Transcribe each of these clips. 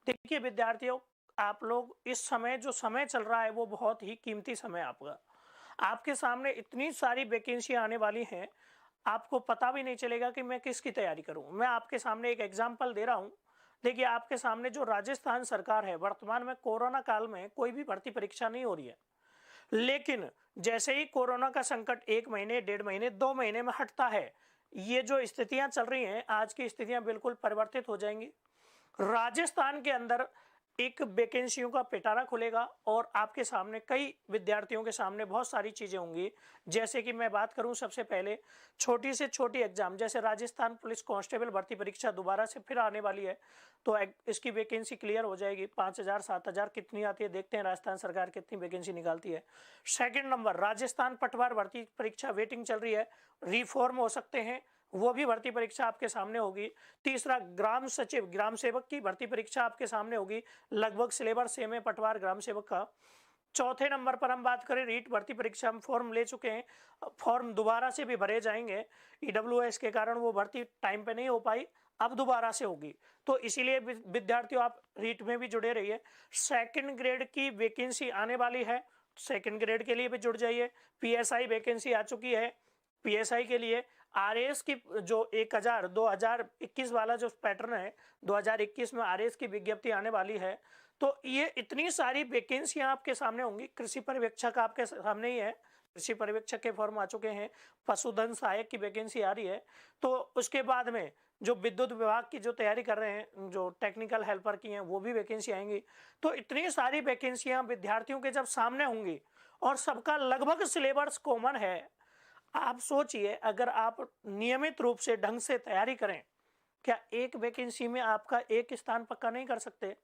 देखिए विद्यार्थियों, आप लोग इस समय जो समय चल रहा है वो बहुत ही कीमती समय है आपका। आपके सामने इतनी सारी वैकेंसी आने वाली हैं, आपको पता भी नहीं चलेगा कि मैं किसकी तैयारी करूं। मैं आपके सामने एक एग्जांपल दे रहा हूं। देखिए आपके सामने जो राजस्थान सरकार है, वर्तमान में कोरोना काल में कोई भी भर्ती परीक्षा नहीं हो रही है। लेकिन जैसे ही कोरोना का संकट 1 महीने, 1.5 महीने, 2 महीने में हटता है, ये जो स्थितियां चल रही हैं, आज की स्थितियां बिल्कुल परिवर्तित हो जाएंगी। राजस्थान के अंदर एक वैकेंसियों का पिटारा खुलेगा और आपके सामने कई विद्यार्थियों के सामने बहुत सारी चीजें होंगी। जैसे कि मैं बात करूं, सबसे पहले छोटी से छोटी एग्जाम, जैसे राजस्थान पुलिस कांस्टेबल भर्ती परीक्षा दोबारा से फिर आने वाली है, तो इसकी वैकेंसी क्लियर हो जाएगी। 5,000 7,000 कितनी आती है देखते हैं, राजस्थान सरकार कितनी वैकेंसी निकालती है। सेकंड नंबर, राजस्थान पटवार भर्ती परीक्षा वेटिंग चल रही है, रिफॉर्म हो सकते हैं, वो भी भर्ती परीक्षा आपके सामने होगी। तीसरा, ग्राम सचिव ग्राम सेवक की भर्ती परीक्षा आपके सामने होगी, लगभग सिलेबस सेम है पटवार ग्राम सेवक का। चौथे नंबर पर हम बात करें रीट भर्ती परीक्षा, हम फॉर्म ले चुके हैं, फॉर्म दोबारा से भी भरे जाएंगे। ईडब्ल्यूएस के कारण वो भर्ती टाइम पे नहीं हो पाई, अब दोबारा से होगी, तो इसीलिए विद्यार्थियों आप रीट में भी जुड़े रहिए। सेकंड ग्रेड की वैकेंसी आने वाली है, सेकंड ग्रेड के लिए भी जुड़ जाइए। पीएसआई वैकेंसी आ चुकी है, पीएसआई के लिए आरएएस की जो 2021 वाला जो पैटर्न है, 2021 में आरएएस की विज्ञप्ति आने वाली है। तो ये इतनी सारी वैकेंसियां आपके सामने होंगी। कृषि पर्यवेक्षक आपके सामने ही है, कृषि पर्यवेक्षक के फॉर्म आ चुके हैं। पशुधन सहायक की वैकेंसी आ रही है। तो उसके बाद में जो विद्युत विभाग की जो तैयारी कर रहे हैं, जो टेक्निकल हेल्पर की हैं, वो भी वैकेंसी आएंगी। तो इतनी सारी वैकेंसियां विद्यार्थियों के जब सामने होंगी और सबका लगभग सिलेबस कॉमन है, आप सोचिए अगर आप नियमित रूप से ढंग से तैयारी करें, क्या एक वैकेंसी में आपका एक स्थान पक्का नहीं कर सकते?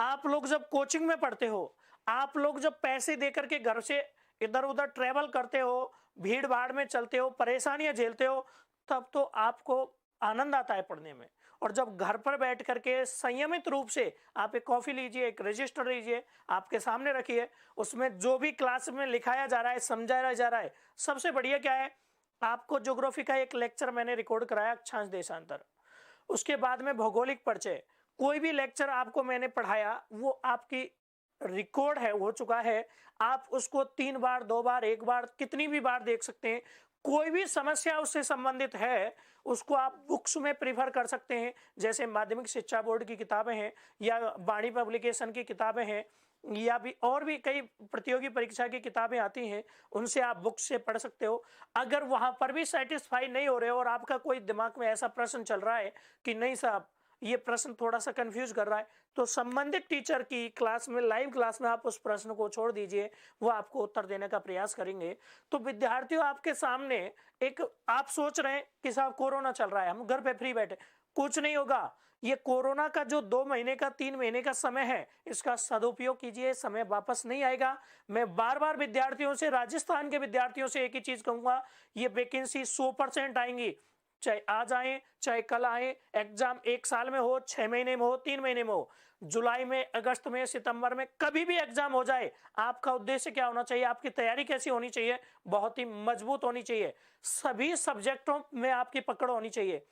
आप लोग जब कोचिंग में पढ़ते हो, आप लोग जब पैसे देकर के घर से इधर उधर ट्रेवल करते हो, भीड़ भाड़ में चलते हो, परेशानियां झेलते हो, तब तो आपको आनंद आता है पढ़ने में। और जब घर पर बैठ करके संयमित रूप से आप एक कॉफी लीजिए, एक रजिस्टर लीजिए, आपके सामने रखिए, उसमें जो भी क्लास में लिखाया जा रहा है, समझाया जा रहा है, सबसे बढ़िया क्या है, आपको ज्योग्राफी का एक लेक्चर मैंने रिकॉर्ड कराया, अक्षांश देशांतर। उसके बाद में भौगोलिक परिचय, कोई भी लेक्चर आपको मैंने पढ़ाया वो आपकी रिकॉर्ड है, हो चुका है। आप उसको 3 बार, 2 बार, 1 बार, कितनी भी बार देख सकते हैं। कोई भी समस्या उससे संबंधित है, उसको आप बुक्स में प्रीफर कर सकते हैं, जैसे माध्यमिक शिक्षा बोर्ड की किताबें हैं, या वाणी पब्लिकेशन की किताबें हैं, या भी और भी कई प्रतियोगी परीक्षा की किताबें आती हैं, उनसे आप बुक से पढ़ सकते हो। अगर वहां पर भी सेटिस्फाई नहीं हो रहे हो और आपका कोई दिमाग में ऐसा प्रश्न चल रहा है कि नहीं साहब ये प्रश्न थोड़ा सा कंफ्यूज कर रहा है, तो संबंधित टीचर की क्लास में, लाइव क्लास में आप उस प्रश्न को छोड़ दीजिए, वो आपको उत्तर देने का प्रयास करेंगे। तो विद्यार्थियों, आपके सामने एक, आप सोच रहे हैं कि साहब कोरोना चल रहा है, हम घर पे फ्री बैठे, कुछ नहीं होगा। ये कोरोना का जो 2 महीने का, 3 महीने का समय है, इसका सदुपयोग कीजिए, समय वापस नहीं आएगा। मैं बार बार विद्यार्थियों से, राजस्थान के विद्यार्थियों से एक ही चीज कहूंगा, ये वैकेंसी 100% आएंगी, चाहे आज आए चाहे कल आए। एग्जाम 1 साल में हो, 6 महीने में हो, 3 महीने में हो, जुलाई में, अगस्त में, सितंबर में, कभी भी एग्जाम हो जाए, आपका उद्देश्य क्या होना चाहिए, आपकी तैयारी कैसी होनी चाहिए, बहुत ही मजबूत होनी चाहिए। सभी सब्जेक्टों में आपकी पकड़ होनी चाहिए।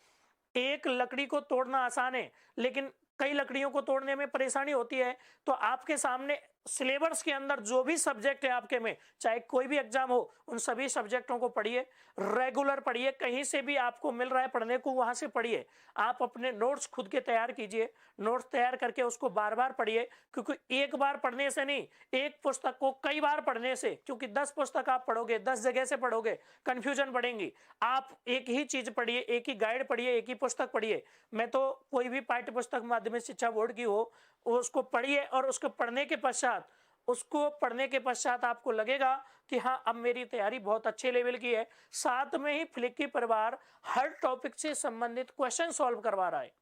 एक लकड़ी को तोड़ना आसान है, लेकिन कई लकड़ियों को तोड़ने में परेशानी होती है। तो आपके सामने सिलेबस के अंदर जो भी सब्जेक्ट है आपके में, चाहे कोई भी एग्जाम हो, उन सभी सब्जेक्टों को पढ़िए, रेगुलर पढ़िए, कहीं से भी आपको मिल रहा है पढ़ने को वहां से पढ़िए। आप अपने नोट्स खुद के तैयार कीजिए, नोट्स तैयार करके उसको बार बार पढ़िए, क्योंकि एक बार पढ़ने से नहीं, एक पुस्तक को कई बार पढ़ने से, क्योंकि 10 पुस्तक आप पढ़ोगे, 10 जगह से पढ़ोगे, कंफ्यूजन बढ़ेंगी। आप एक ही चीज पढ़िए, एक ही गाइड पढ़िए, एक ही पुस्तक पढ़िए। मैं तो कोई भी पाठ्य पुस्तक माध्यमिक शिक्षा बोर्ड की हो, उसको पढ़िए, और उसको पढ़ने के पश्चात आपको लगेगा कि हाँ, अब मेरी तैयारी बहुत अच्छे लेवल की है। साथ में ही फ्लिकी परिवार हर टॉपिक से संबंधित क्वेश्चन सॉल्व करवा रहा है।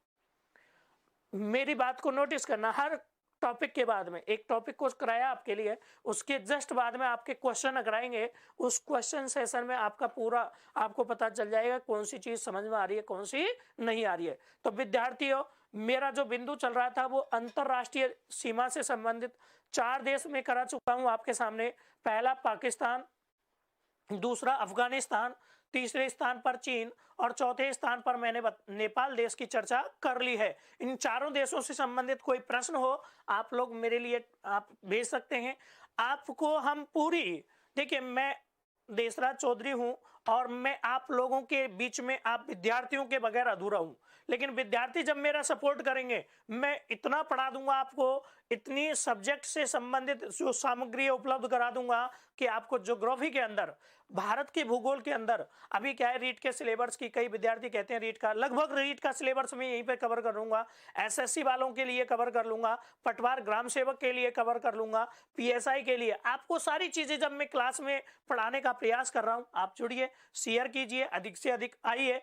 मेरी बात को नोटिस करना, हर टॉपिक के बाद में एक टॉपिक को कराया आपके लिए, उसके जस्ट बाद में आपके क्वेश्चन कराएंगे। उस क्वेश्चन सेशन में आपका पूरा, आपको पता चल जाएगा कौन सी चीज समझ में आ रही है, कौन सी नहीं आ रही है। तो विद्यार्थियों, मेरा जो बिंदु चल रहा था वो अंतरराष्ट्रीय सीमा से संबंधित 4 देश में करा चुका हूं आपके सामने। पहला पाकिस्तान, दूसरा अफगानिस्तान, तीसरे स्थान पर चीन और चौथे स्थान पर मैंने नेपाल देश की चर्चा कर ली है। इन चारों देशों से संबंधित कोई प्रश्न हो आप लोग मेरे लिए आप भेज सकते हैं। आपको हम पूरी, देखिए मैं देशराज चौधरी हूं और मैं आप लोगों के बीच में आप विद्यार्थियों के बगैर अधूरा हूं, लेकिन विद्यार्थी जब मेरा सपोर्ट करेंगे मैं इतना पढ़ा दूंगा आपको, इतनी सब्जेक्ट से संबंधित जो सामग्री उपलब्ध करा दूंगा कि आपको ज्योग्राफी के अंदर, भारत के भूगोल के अंदर, अभी क्या है रीट के सिलेबस की, कई विद्यार्थी कहते हैं रीट का, लगभग रीट का सिलेबस मैं यहीं पे कवर कर लूंगा, एसएससी वालों के लिए कवर कर लूंगा, पटवार ग्राम सेवक के लिए कवर कर लूंगा, पीएसआई के लिए, आपको सारी चीजें जब मैं क्लास में पढ़ाने का प्रयास कर रहा हूं। आप जुड़िए, शेयर कीजिए, अधिक से अधिक आइए।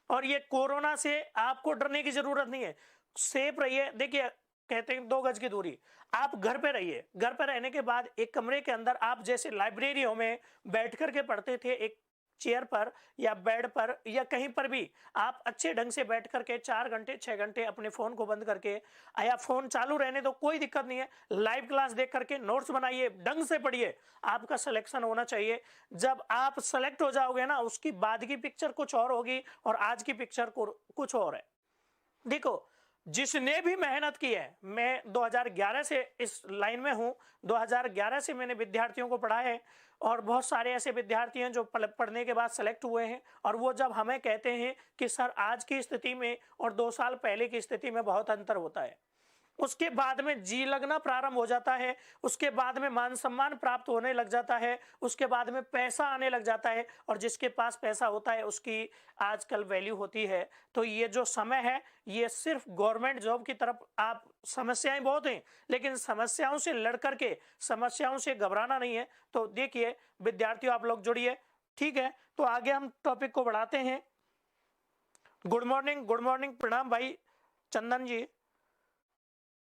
और ये कोरोना से आपको डरने की जरूरत नहीं है, सेफ रहिए। देखिए कहते हैं 2 गज की दूरी, आप घर पे रहिए। घर पे रहने के बाद एक कमरे के अंदर आप जैसे लाइब्रेरियों में बैठ करके पढ़ते थे, एक चेयर पर या बेड पर या कहीं पर भी आप अच्छे ढंग से बैठ करके 4 घंटे 6 घंटे अपने फोन को बंद करके, या फोन चालू रहने दो कोई दिक्कत नहीं है, लाइव क्लास देख करके नोट्स बनाइए, ढंग से पढ़िए, आपका सिलेक्शन होना चाहिए। जब आप सेलेक्ट हो जाओगे ना, उसकी बाद की पिक्चर कुछ और होगी और आज की पिक्चर कुछ और है। देखो जिसने भी मेहनत की है, मैं 2011 से इस लाइन में हूं, 2011 से मैंने विद्यार्थियों को पढ़ा है और बहुत सारे ऐसे विद्यार्थी हैं जो पढ़ने के बाद सेलेक्ट हुए हैं, और वो जब हमें कहते हैं कि सर आज की स्थिति में और 2 साल पहले की स्थिति में बहुत अंतर होता है, उसके बाद में जी लगना प्रारंभ हो जाता है, उसके बाद में मान सम्मान प्राप्त होने लग जाता है, उसके बाद में पैसा आने लग जाता है, और जिसके पास पैसा होता है उसकी आजकल वैल्यू होती है। तो ये जो समय है ये सिर्फ गवर्नमेंट जॉब की तरफ, आप समस्याएं बहुत हैं लेकिन समस्याओं से लड़ करके, समस्याओं से घबराना नहीं है। तो देखिए विद्यार्थियों आप लोग जुड़िए, ठीक है। तो आगे हम टॉपिक को बढ़ाते हैं। गुड मॉर्निंग, गुड मॉर्निंग, प्रणाम भाई चंदन जी।